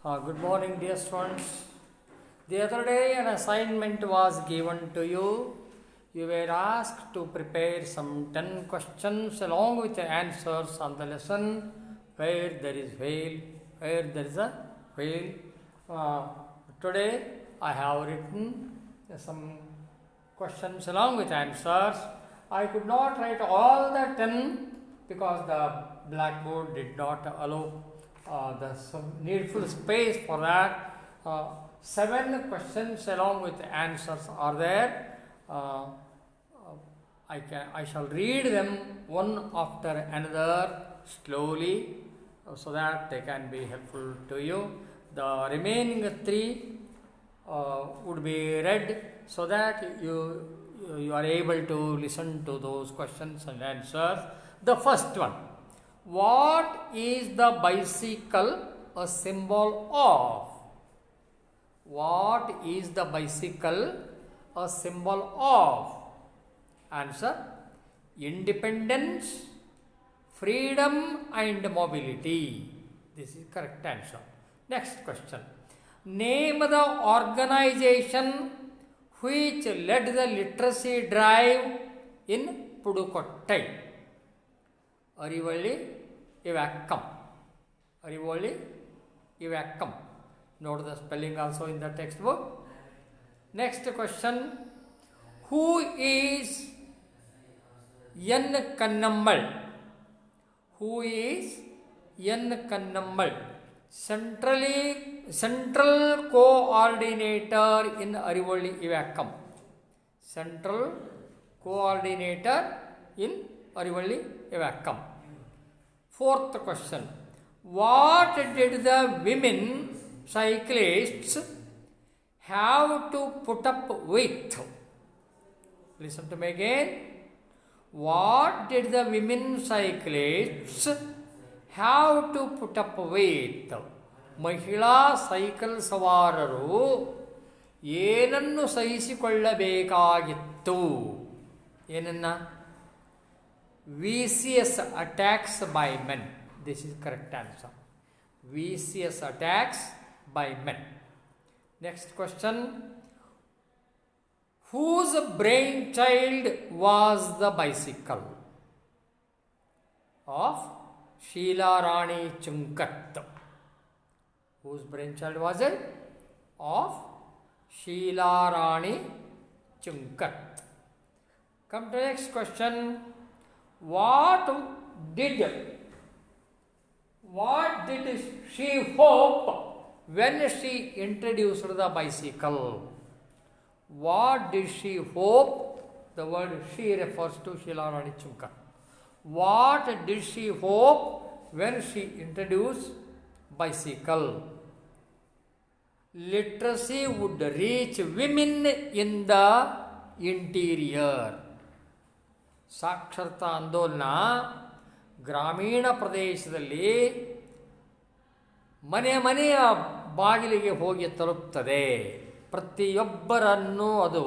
Good morning, dear students. The other day, an assignment was given to you. You were asked to prepare some 10 questions along with the answers on the lesson where there is whale, where there is a whale. Today, I have written some questions along with answers. I could not write all the 10 because the blackboard did not allow the needful space for that. 7 questions along with answers are there. I shall read them one after another slowly so that they can be helpful to you. The remaining 3 would be read so that you are able to listen to those questions and answers. The first one: what is the bicycle a symbol of? What is the bicycle a symbol of? Answer: independence, freedom and mobility. This is correct answer. Next question: name the organization which led the literacy drive in Pudukottai. Arivali Ivakam. Arivali Ivakam. Note the spelling also in the textbook. Next question: who is N. Kannammal? Who is N. Kannammal? Central coordinator in Arivali Ivakam. Central coordinator in Arivali Ivakam. Fourth question: what did the women cyclists have to put up with? Listen to me again. What did the women cyclists have to put up with? ಮಹಿಳಾ cycle ಸವಾರರು ಏನನ್ನು ಸಹಿಸಿಕೊಳ್ಳಬೇಕಾಗಿತ್ತು? ಏನನ್ನ? vicious attacks by men. This is correct answer. Vicious attacks by men. Next question: whose brainchild was the bicycle? Of Sheela Rani Chunkat. Whose brainchild was it? Of Sheela Rani Chunkat. Come to the next question. What did she hope when she introduced the bicycle? What did she hope? The word she refers to Sheela Rani Chunkat. What did she hope when she introduced bicycle? Literacy would reach women in the interior. ಸಾಕ್ಷರತಾ ಆಂದೋಲನ ಗ್ರಾಮೀಣ ಪ್ರದೇಶದಲ್ಲಿ ಮನೆಯ ಬಾಗಿಲಿಗೆ ಹೋಗಿ ತಲುಪ್ತದೆ. ಪ್ರತಿಯೊಬ್ಬರನ್ನು ಅದು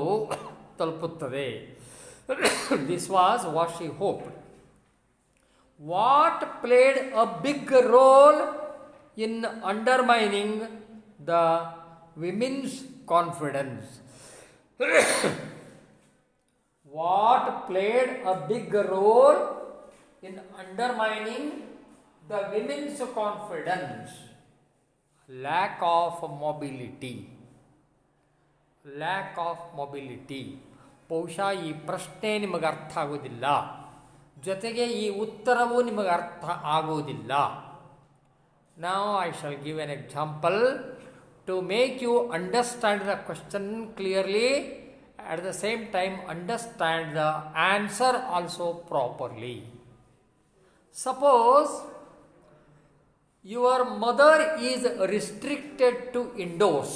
ತಲುಪುತ್ತದೆ. This was what she hoped. What played a big role in undermining the women's confidence? What played a big role in undermining the women's confidence? Lack of mobility. Lack of mobility. ಬಹುಶಃ ಈ ಪ್ರಶ್ನೆ ನಿಮಗೆ ಅರ್ಥ ಆಗೋದಿಲ್ಲ, ಜೊತೆಗೆ ಈ ಉತ್ತರವೂ ನಿಮಗೆ ಅರ್ಥ ಆಗೋದಿಲ್ಲ. Now I shall give an example to make you understand the question clearly. At the same time understand the answer also properly. Suppose your mother is restricted to indoors.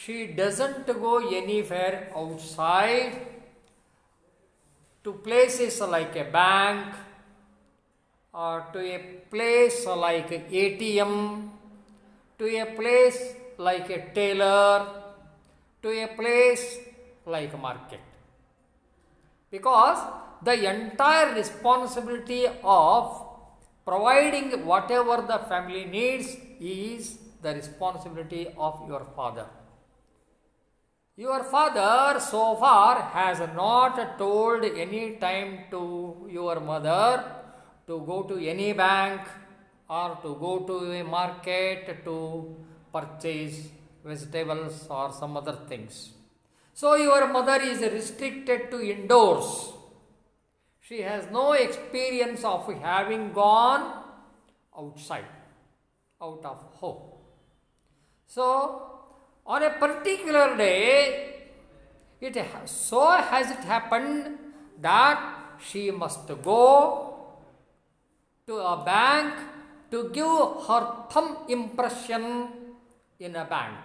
She doesn't go anywhere outside to places like a bank or to a place like ATM, to a place like a tailor, to a place like a market, because the entire responsibility of providing whatever the family needs is the responsibility of your father. Your father so far has not told any time to your mother to go to any bank or to go to a market to purchase vegetables or some other things. So your mother is restricted to indoors. She has no experience of having gone outside, out of home. So on a particular day, so has it happened that she must go to a bank to give her thumb impression in a bank.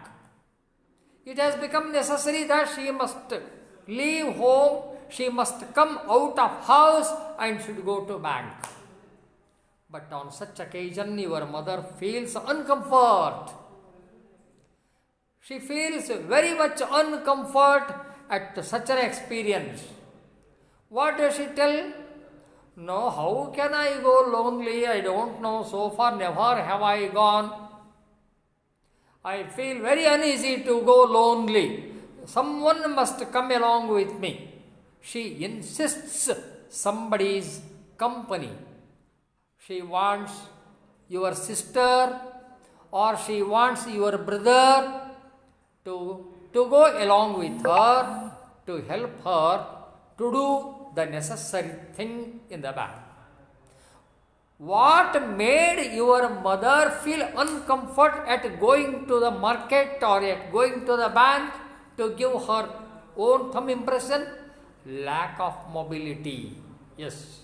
It has become necessary that she must leave home, she must come out of house and should go to bank. But on such occasion, your mother feels uncomfort. She feels very much uncomfort at such an experience. What does she tell? No, how can I go lonely? I don't know. So far, never have I gone. I feel very uneasy to go lonely. Someone must come along with me. She insists somebody's company. She wants your sister or she wants your brother to go along with her to help her to do the necessary thing in the bank. What made your mother feel uncomfort at going to the market or at going to the bank to give her own thumb impression? Lack of mobility. Yes,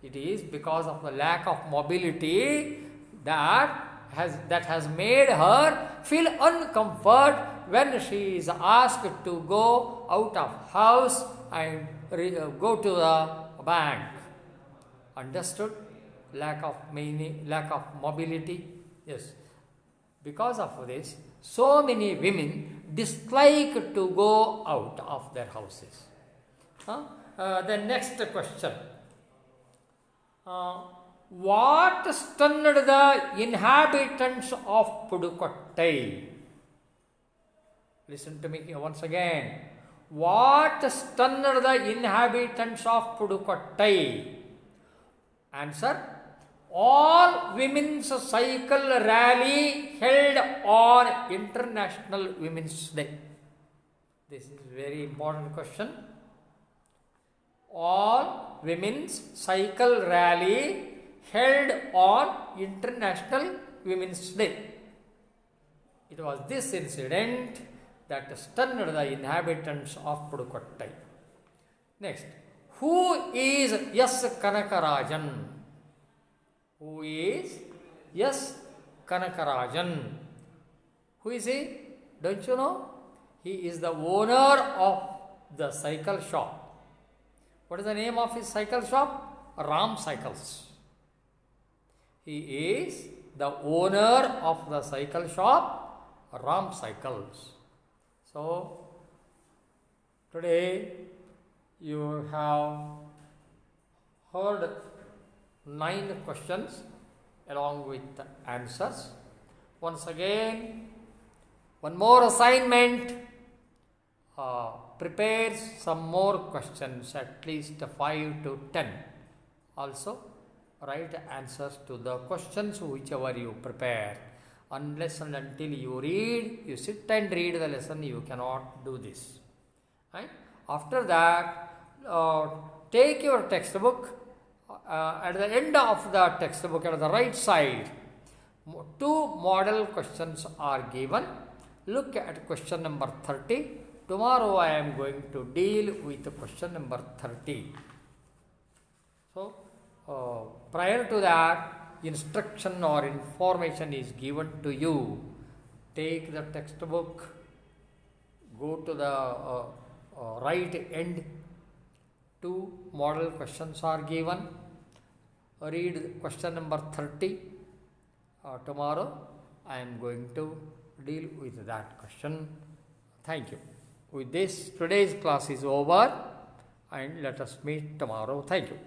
it is because of the lack of mobility that has made her feel uncomfort when she is asked to go out of house and go to the bank. Understood? Lack of mobility. Yes. Because of this, so many women dislike to go out of their houses. The next question. What stunned the inhabitants of Pudukottai? Listen to me once again. What stunned the inhabitants of Pudukottai? Answer. All women's cycle rally held on International Women's Day. This is a very important question. All women's cycle rally held on International Women's Day. It was this incident that stunned the inhabitants of Pudukottai. Next, who is S. Kanakarajan? Who is S. Kanakarajan? Who is he? Don't you know? He is the owner of the cycle shop. What is the name of his cycle shop? Ram Cycles. He is the owner of the cycle shop, Ram Cycles. So, today you have heard 9 questions along with the answers. Once again, one more assignment. Prepare some more questions, at least 5 to 10. Also, write answers to the questions whichever you prepare. Unless and until you sit and read the lesson, you cannot do this. Right? After that, take your textbook. At the end of the textbook, at the right side, 2 model questions are given. Look at question number 30. Tomorrow I am going to deal with question number 30. So, prior to that, instruction or information is given to you. Take the textbook, go to the right end. 2 model questions are given. Read question number 30. Tomorrow I am going to deal with that question. Thank you. With this, today's class is over and let us meet tomorrow. Thank you.